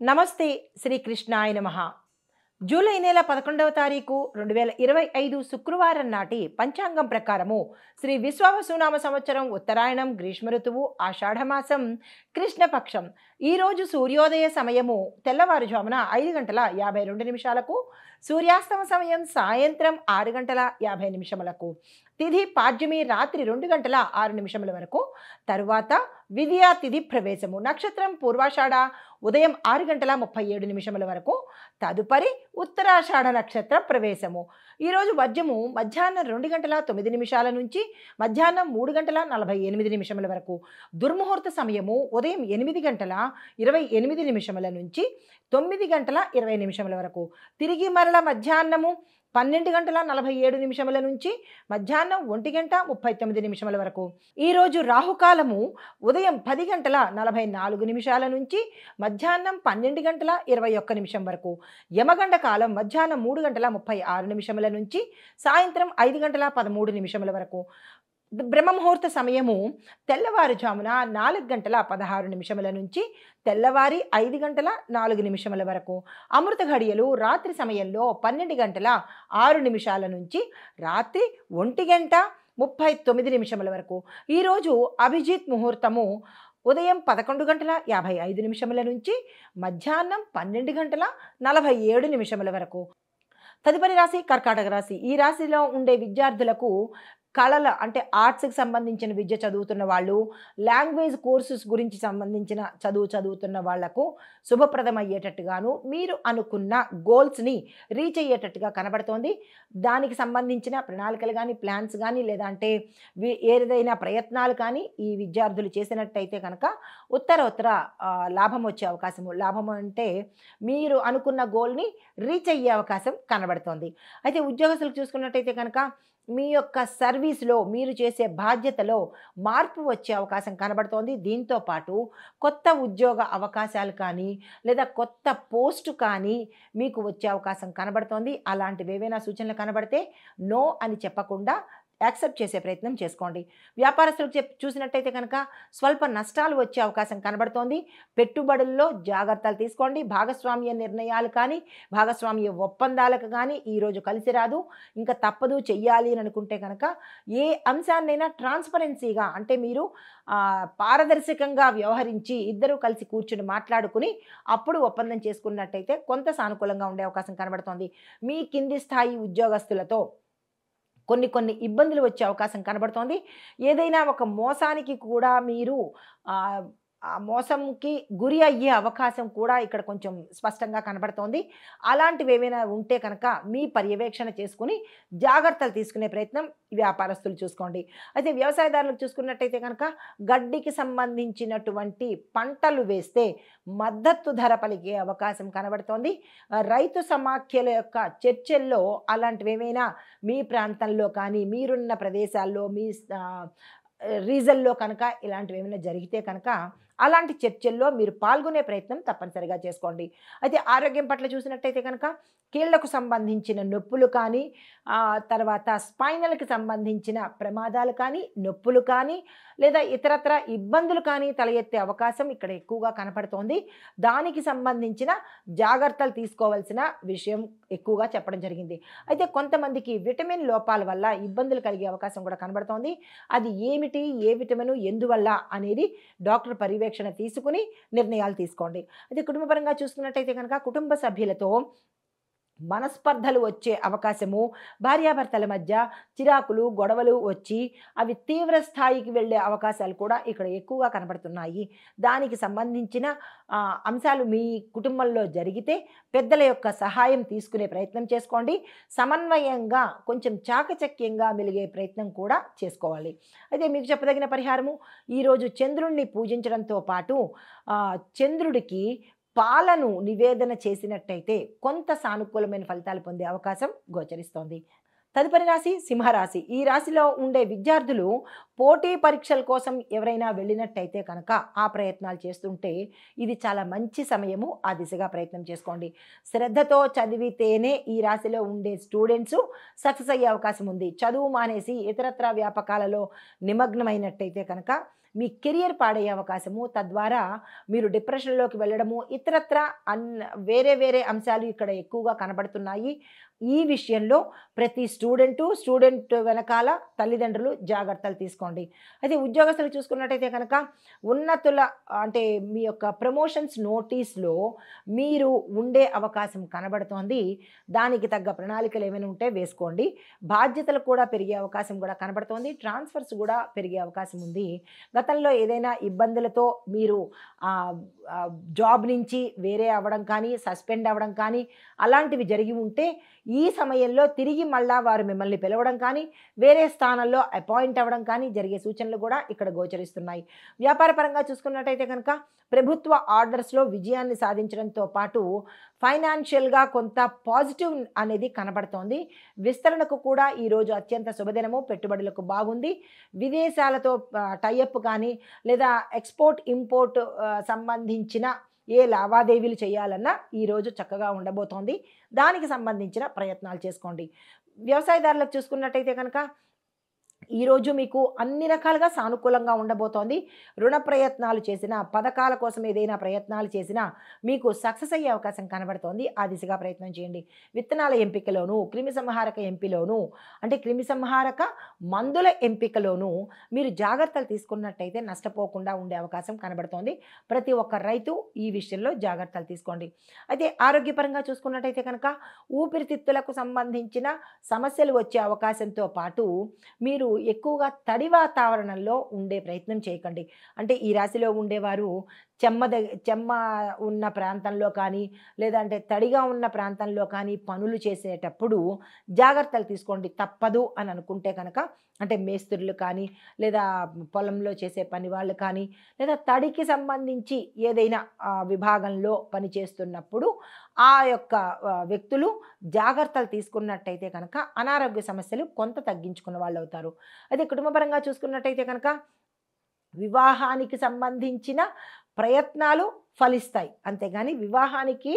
నమస్తే. శ్రీ కృష్ణాయ నమః. జూలై నెల 11వ తారీఖు 2025 శుక్రవారం నాటి పంచాంగం ప్రకారము శ్రీ విశ్వావసునామ సంవత్సరం ఉత్తరాయణం గ్రీష్మ ఋతువు ఆషాఢమాసం కృష్ణపక్షం. ఈరోజు సూర్యోదయ సమయము తెల్లవారుజామున 5:52 సూర్యాస్తమ సమయం సాయంత్రం 6:50 తిథి పాడ్యమి రాత్రి 2:06 వరకు. తరువాత విద్యా తిథి ప్రవేశము నక్షత్రం పూర్వాషాఢ ఉదయం 6:37 వరకు. తదుపరి ఉత్తరాషాఢ నక్షత్ర ప్రవేశము. ఈరోజు వర్జము మధ్యాహ్నం 2:09 నుంచి మధ్యాహ్నం 3:48 వరకు. దుర్ముహూర్త సమయము ఉదయం 8:28 నుంచి 9:20 వరకు. తిరిగి మరల మధ్యాహ్నము 12:47 నుంచి మధ్యాహ్నం 1:39 వరకు. ఈరోజు రాహుకాలము ఉదయం 10:44 నుంచి మధ్యాహ్నం 12:21 వరకు. యమగండ కాలం మధ్యాహ్నం 3:36 నుంచి సాయంత్రం 5:13 వరకు. బ్రహ్మముహూర్త సమయము తెల్లవారుజామున 4:16 నుంచి తెల్లవారి 5:04 వరకు. అమృత ఘడియలు రాత్రి సమయంలో 12:06 నుంచి రాత్రి 1:39 వరకు. ఈరోజు అభిజిత్ ముహూర్తము ఉదయం 11:55 నుంచి మధ్యాహ్నం 12:47 వరకు. తదుపరి రాశి కర్కాటక రాశి. ఈ రాశిలో ఉండే విద్యార్థులకు కళల అంటే ఆర్ట్స్కి సంబంధించిన విద్య చదువుతున్న వాళ్ళు, లాంగ్వేజ్ కోర్సెస్ గురించి సంబంధించిన చదువుతున్న వాళ్లకు శుభప్రదం అయ్యేటట్టుగాను, మీరు అనుకున్న గోల్స్ని రీచ్ అయ్యేటట్టుగా కనబడుతోంది. దానికి సంబంధించిన ప్రణాళికలు కానీ, ప్లాన్స్ కానీ, లేదంటే ఏదైనా ప్రయత్నాలు కానీ ఈ విద్యార్థులు చేసినట్టయితే కనుక ఉత్తర లాభం వచ్చే అవకాశము. లాభం అంటే మీరు అనుకున్న గోల్ని రీచ్ అయ్యే అవకాశం కనబడుతోంది. అయితే ఉద్యోగస్తులకు చూసుకున్నట్టయితే కనుక మీ యొక్క సర్వీస్లో మీరు చేసే బాధ్యతలో మార్పు వచ్చే అవకాశం కనబడుతోంది. దీంతో పాటు కొత్త ఉద్యోగ అవకాశాలు కానీ లేదా కొత్త పోస్టు కానీ మీకు వచ్చే అవకాశం కనబడుతోంది. అలాంటివి ఏవైనా సూచనలు కనబడితే నో అని చెప్పకుండా యాక్సెప్ట్ చేసే ప్రయత్నం చేసుకోండి. వ్యాపారస్తులకు చూసినట్టయితే కనుక స్వల్ప నష్టాలు వచ్చే అవకాశం కనబడుతోంది. పెట్టుబడుల్లో జాగ్రత్తలు తీసుకోండి. భాగస్వామ్య నిర్ణయాలు కానీ భాగస్వామ్య ఒప్పందాలకు కానీ ఈరోజు కలిసి రాదు. ఇంకా తప్పదు చెయ్యాలి అని అనుకుంటే కనుక ఏ అంశాన్నైనా ట్రాన్స్పరెన్సీగా అంటే మీరు పారదర్శకంగా వ్యవహరించి ఇద్దరూ కలిసి కూర్చుని మాట్లాడుకుని అప్పుడు ఒప్పందం చేసుకున్నట్టయితే కొంత సానుకూలంగా ఉండే అవకాశం కనబడుతోంది. మీ కింది స్థాయి ఉద్యోగస్తులతో కొన్ని ఇబ్బందులు వచ్చే అవకాశం కనబడుతోంది. ఏదైనా ఒక మోసానికి కూడా మీరు ఆ మోసంకి గురి అయ్యే అవకాశం కూడా ఇక్కడ కొంచెం స్పష్టంగా కనబడుతోంది. అలాంటివి ఏమైనా ఉంటే కనుక మీ పర్యవేక్షణ చేసుకుని జాగ్రత్తలు తీసుకునే ప్రయత్నం వ్యాపారస్తులు చూసుకోండి. అయితే వ్యవసాయదారులకు చూసుకున్నట్టయితే కనుక గడ్డికి సంబంధించినటువంటి పంటలు వేస్తే మద్దతు ధర పలికే అవకాశం కనబడుతోంది. రైతు సమాఖ్యల యొక్క చర్చల్లో అలాంటివి ఏమైనా మీ ప్రాంతంలో కానీ మీరున్న ప్రదేశాల్లో మీ రీజన్లో కనుక ఇలాంటివి ఏమైనా జరిగితే కనుక అలాంటి చర్చల్లో మీరు పాల్గొనే ప్రయత్నం తప్పనిసరిగా చేసుకోండి. అయితే ఆరోగ్యం పట్ల చూసినట్టయితే కనుక కీళ్లకు సంబంధించిన నొప్పులు కానీ తర్వాత స్పైనల్కి సంబంధించిన ప్రమాదాలు కానీ నొప్పులు కానీ లేదా ఇతరత్ర ఇబ్బందులు కానీ తల ఎత్తే అవకాశం ఇక్కడ ఎక్కువగా కనపడుతోంది. దానికి సంబంధించిన జాగ్రత్తలు తీసుకోవాల్సిన విషయం ఎక్కువగా చెప్పడం జరిగింది. అయితే కొంతమందికి విటమిన్ లోపాల వల్ల ఇబ్బందులు కలిగే అవకాశం కూడా కనబడుతోంది. అది ఏమిటి, ఏ విటమిన్ ఎందువల్ల అనేది డాక్టర్ పర్యవేక్షణ తీసుకుని నిర్ణయాలు తీసుకోండి. అయితే కుటుంబపరంగా చూసుకున్నట్టయితే కనుక కుటుంబ సభ్యులతో మనస్పర్ధలు వచ్చే అవకాశము, భార్యాభర్తల మధ్య చిరాకులు గొడవలు వచ్చి అవి తీవ్ర స్థాయికి వెళ్ళే అవకాశాలు కూడా ఇక్కడ ఎక్కువగా కనబడుతున్నాయి. దానికి సంబంధించిన అంశాలు మీ కుటుంబంలో జరిగితే పెద్దల యొక్క సహాయం తీసుకునే ప్రయత్నం చేసుకోండి. సమన్వయంగా కొంచెం చాకచక్యంగా మెలిగే ప్రయత్నం కూడా చేసుకోవాలి. అయితే మీకు చెప్పదగిన పరిహారము ఈరోజు చంద్రుణ్ణి పూజించడంతో పాటు చంద్రుడికి పాలను నివేదన చేసినట్టయితే కొంత సానుకూలమైన ఫలితాలు పొందే అవకాశం గోచరిస్తోంది. తదుపరి రాశి సింహరాశి. ఈ రాశిలో ఉండే విద్యార్థులు పోటీ పరీక్షల కోసం ఎవరైనా వెళ్ళినట్టయితే కనుక ఆ ప్రయత్నాలు చేస్తుంటే ఇది చాలా మంచి సమయము. ఆ దిశగా ప్రయత్నం చేసుకోండి. శ్రద్ధతో చదివితేనే ఈ రాశిలో ఉండే స్టూడెంట్స్ సక్సెస్ అయ్యే అవకాశం ఉంది. చదువు మానేసి ఇతరత్రా వ్యాపకాలలో నిమగ్నమైనట్టయితే కనుక మీ కెరియర్ పాడయ్యే అవకాశము, తద్వారా మీరు డిప్రెషన్లోకి వెళ్ళడము, ఇతరత్రా వేరే వేరే అంశాలు ఇక్కడ ఎక్కువగా కనబడుతున్నాయి. ఈ విషయంలో ప్రతి స్టూడెంట్ వెనకాల తల్లిదండ్రులు జాగ్రత్తలు తీసుకోండి. అయితే ఉద్యోగస్తులు చూసుకున్నట్టయితే కనుక ఉన్నతుల అంటే మీ యొక్క ప్రమోషన్స్ నోటీస్‌లో మీరు ఉండే అవకాశం కనబడుతోంది. దానికి తగ్గ ప్రణాళికలు ఏమైనా ఉంటే వేసుకోండి. బాధ్యతలు కూడా పెరిగే అవకాశం కూడా కనబడుతోంది. ట్రాన్స్‌ఫర్స్ కూడా పెరిగే అవకాశం ఉంది. గతంలో ఏదైనా ఇబ్బందులతో మీరు జాబ్ నుంచి వేరే అవ్వడం కానీ, సస్పెండ్ అవ్వడం కానీ అలాంటివి జరిగి ఉంటే ఈ సమయంలో తిరిగి మళ్ళా వారు మిమ్మల్ని పిలవడం కానీ, వేరే స్థానంలో అపాయింట్ అవ్వడం కానీ జరిగే సూచనలు కూడా ఇక్కడ గోచరిస్తున్నాయి. వ్యాపార పరంగా చూసుకున్నట్టయితే కనుక ప్రభుత్వ ఆర్డర్స్‌లో విజయాన్ని సాధించడంతో పాటు ఫైనాన్షియల్‌గా కొంత పాజిటివ్ అనేది కనబడుతోంది. విస్తరణకు కూడా ఈరోజు అత్యంత శుభదినము. పెట్టుబడులకు బాగుంది. విదేశాలతో టైఅప్ కానీ లేదా ఎక్స్‌పోర్ట్, ఇంపోర్ట్ సంబంధించిన ఏ లావాదేవీలు చేయాలన్నా ఈరోజు చక్కగా ఉండబోతోంది. దానికి సంబంధించిన ప్రయత్నాలు చేసుకోండి. వ్యవసాయదారులకు చూసుకున్నట్టయితే కనుక ఈరోజు మీకు అన్ని రకాలుగా సానుకూలంగా ఉండబోతోంది. రుణ ప్రయత్నాలు చేసినా, పథకాల కోసం ఏదైనా ప్రయత్నాలు చేసినా మీకు సక్సెస్ అయ్యే అవకాశం కనబడుతోంది. ఆ దిశగా ప్రయత్నం చేయండి. విత్తనాల ఎంపికలోను, క్రిమిసంహారక ఎంపికలోను అంటే క్రిమిసంహారక మందుల ఎంపికలోను మీరు జాగ్రత్తలు తీసుకున్నట్టయితే నష్టపోకుండా ఉండే అవకాశం కనబడుతోంది. ప్రతి ఒక్క రైతు ఈ విషయంలో జాగ్రత్తలు తీసుకోండి. అయితే ఆరోగ్యపరంగా చూసుకున్నట్టయితే కనుక ఊపిరితిత్తులకు సంబంధించిన సమస్యలు వచ్చే అవకాశంతో పాటు మీరు ఎక్కువగా తడి వాతావరణంలో ఉండే ప్రయత్నం చేయకండి. అంటే ఈ రాశిలో ఉండేవారు చెమ్మ ఉన్న ప్రాంతంలో కానీ, లేదంటే తడిగా ఉన్న ప్రాంతంలో కానీ పనులు చేసేటప్పుడు జాగ్రత్తలు తీసుకోండి. తప్పదు అని అనుకుంటే కనుక అంటే మేస్త్రులు కానీ, లేదా పొలంలో చేసే పని వాళ్ళు కానీ, లేదా తడికి సంబంధించి ఏదైనా విభాగంలో పనిచేస్తున్నప్పుడు ఆ యొక్క వ్యక్తులు జాగ్రత్తలు తీసుకున్నట్టయితే కనుక అనారోగ్య సమస్యలు కొంత తగ్గించుకున్న వాళ్ళు అవుతారు. అదే కుటుంబపరంగా చూసుకున్నట్టయితే కనుక వివాహానికి సంబంధించిన ప్రయత్నాలు ఫలిస్తాయి. అంతేగాని వివాహానికి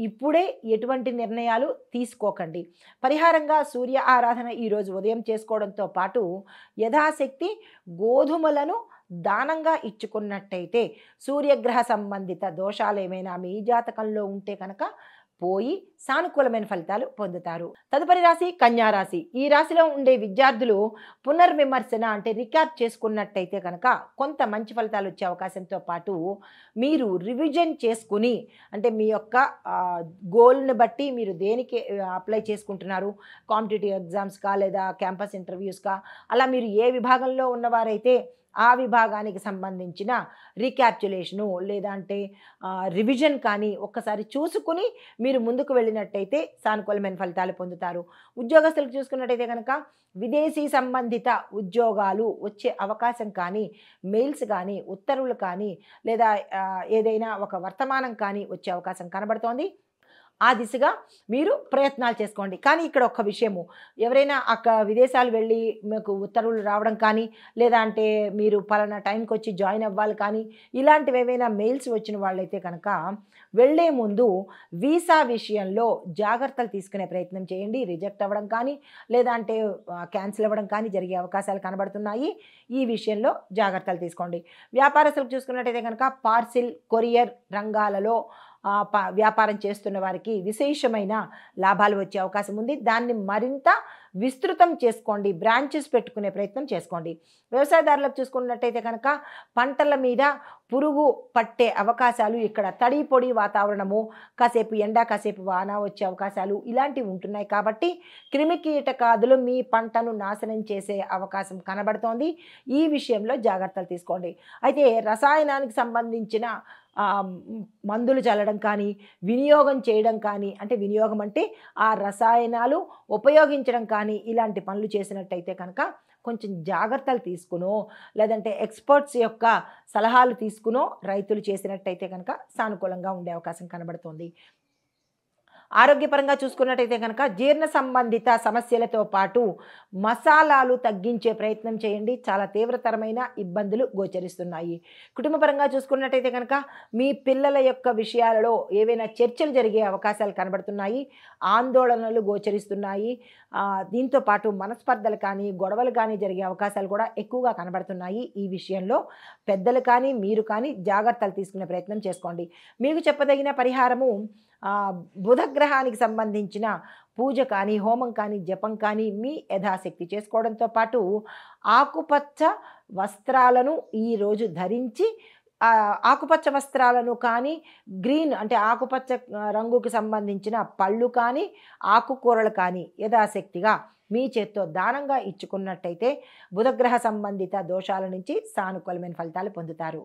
ఇప్పుడే ఎటువంటి నిర్ణయాలు తీసుకోకండి. పరిహారంగా సూర్య ఆరాధన ఈరోజు ఉదయం చేసుకోవడంతో పాటు యథాశక్తి గోధుమలను దానంగా ఇచ్చుకున్నట్టయితే సూర్యగ్రహ సంబంధిత దోషాలు ఏమైనా మీ జాతకంలో ఉంటే కనుక పోయి సానుకూలమైన ఫలితాలు పొందుతారు. తదుపరి రాశి కన్యారాశి. ఈ రాశిలో ఉండే విద్యార్థులు పునర్విమర్శన అంటే రికాప్ చేసుకున్నట్టయితే కనుక కొంత మంచి ఫలితాలు వచ్చే అవకాశంతో పాటు మీరు రివిజన్ చేసుకుని అంటే మీ యొక్క గోల్ని బట్టి మీరు దేనికి అప్లై చేసుకుంటున్నారు, కాంపిటేటివ్ ఎగ్జామ్స్కా లేదా క్యాంపస్ ఇంటర్వ్యూస్కా, అలా మీరు ఏ విభాగంలో ఉన్నవారైతే ఆ విభాగానికి సంబంధించిన రీక్యాప్చులేషను లేదంటే రివిజన్ కానీ ఒక్కసారి చూసుకుని మీరు ముందుకు వెళ్ళినట్టయితే సానుకూలమైన ఫలితాలు పొందుతారు. ఉద్యోగస్తులకు చూసుకున్నట్టయితే కనుక విదేశీ సంబంధిత ఉద్యోగాలు వచ్చే అవకాశం కానీ, మెయిల్స్ కానీ, ఉత్తర్వులు కానీ లేదా ఏదైనా ఒక వర్తమానం కానీ వచ్చే అవకాశం కనబడుతోంది. ఆ దిశగా మీరు ప్రయత్నాలు చేసుకోండి. కానీ ఇక్కడ ఒక్క విషయము, ఎవరైనా విదేశాలు వెళ్ళి మీకు ఉత్తర్వులు రావడం కానీ, లేదా అంటే మీరు పలానా టైంకి వచ్చి జాయిన్ అవ్వాలి కానీ, ఇలాంటివి ఏవైనా మెయిల్స్ వచ్చిన వాళ్ళైతే కనుక వెళ్ళే ముందు వీసా విషయంలో జాగ్రత్తలు తీసుకునే ప్రయత్నం చేయండి. రిజెక్ట్ అవ్వడం కానీ, లేదా అంటే క్యాన్సిల్ అవ్వడం కానీ జరిగే అవకాశాలు కనబడుతున్నాయి. ఈ విషయంలో జాగ్రత్తలు తీసుకోండి. వ్యాపారస్తులకు చూసుకున్నట్టయితే కనుక పార్సిల్, కొరియర్ రంగాలలో వ్యాపారం చేస్తున్న వారికి విశేషమైన లాభాలు వచ్చే అవకాశం ఉంది. దాన్ని మరింత విస్తృతం చేసుకోండి. బ్రాంచెస్ పెట్టుకునే ప్రయత్నం చేసుకోండి. వ్యవసాయదారులకు చూసుకున్నట్టయితే కనుక పంటల మీద పురుగు పట్టే అవకాశాలు ఇక్కడ తడి పొడి వాతావరణము, కాసేపు ఎండ కాసేపు వాన వచ్చే అవకాశాలు ఇలాంటివి ఉంటున్నాయి. కాబట్టి క్రిమి కీటకాదులు మీ పంటను నాశనం చేసే అవకాశం కనబడుతోంది. ఈ విషయంలో జాగ్రత్తలు తీసుకోండి. అయితే రసాయనానికి సంబంధించిన మందులు చల్లడం కానీ, వినియోగం చేయడం కానీ, అంటే వినియోగం అంటే ఆ రసాయనాలు ఉపయోగించడం కానీ ఇలాంటి పనులు చేసినట్టయితే కనుక కొంచెం జాగ్రత్తలు తీసుకునో లేదంటే ఎక్స్పర్ట్స్ యొక్క సలహాలు తీసుకునో రైతులు చేసినట్టయితే కనుక సానుకూలంగా ఉండే అవకాశం కనబడుతుంది. ఆరోగ్యపరంగా చూసుకున్నట్టయితే కనుక జీర్ణ సంబంధిత సమస్యలతో పాటు మసాలాలు తగ్గించే ప్రయత్నం చేయండి. చాలా తీవ్రతరమైన ఇబ్బందులు గోచరిస్తున్నాయి. కుటుంబపరంగా చూసుకున్నట్టయితే కనుక మీ పిల్లల యొక్క విషయాలలో ఏవైనా చర్చలు జరిగే అవకాశాలు కనబడుతున్నాయి. ఆందోళనలు గోచరిస్తున్నాయి. దీంతో పాటు మనస్పర్ధలు కానీ, గొడవలు కానీ జరిగే అవకాశాలు కూడా ఎక్కువగా కనబడుతున్నాయి. ఈ విషయంలో పెద్దలు కానీ, మీరు కానీ జాగ్రత్తలు తీసుకునే ప్రయత్నం చేసుకోండి. మీకు చెప్పదగిన పరిహారము బుధగ్రహానికి సంబంధించిన పూజ కానీ, హోమం కానీ, జపం కానీ మీ యథాశక్తి చేసుకోవడంతో పాటు ఆకుపచ్చ వస్త్రాలను ఈరోజు ధరించి ఆకుపచ్చ వస్త్రాలను కానీ, గ్రీన్ అంటే ఆకుపచ్చ రంగుకి సంబంధించిన పళ్ళు కానీ, ఆకుకూరలు కానీ యథాశక్తిగా మీ చేత్తో దానంగా ఇచ్చుకున్నట్టయితే బుధగ్రహ సంబంధిత దోషాల నుంచి సానుకూలమైన ఫలితాలు పొందుతారు.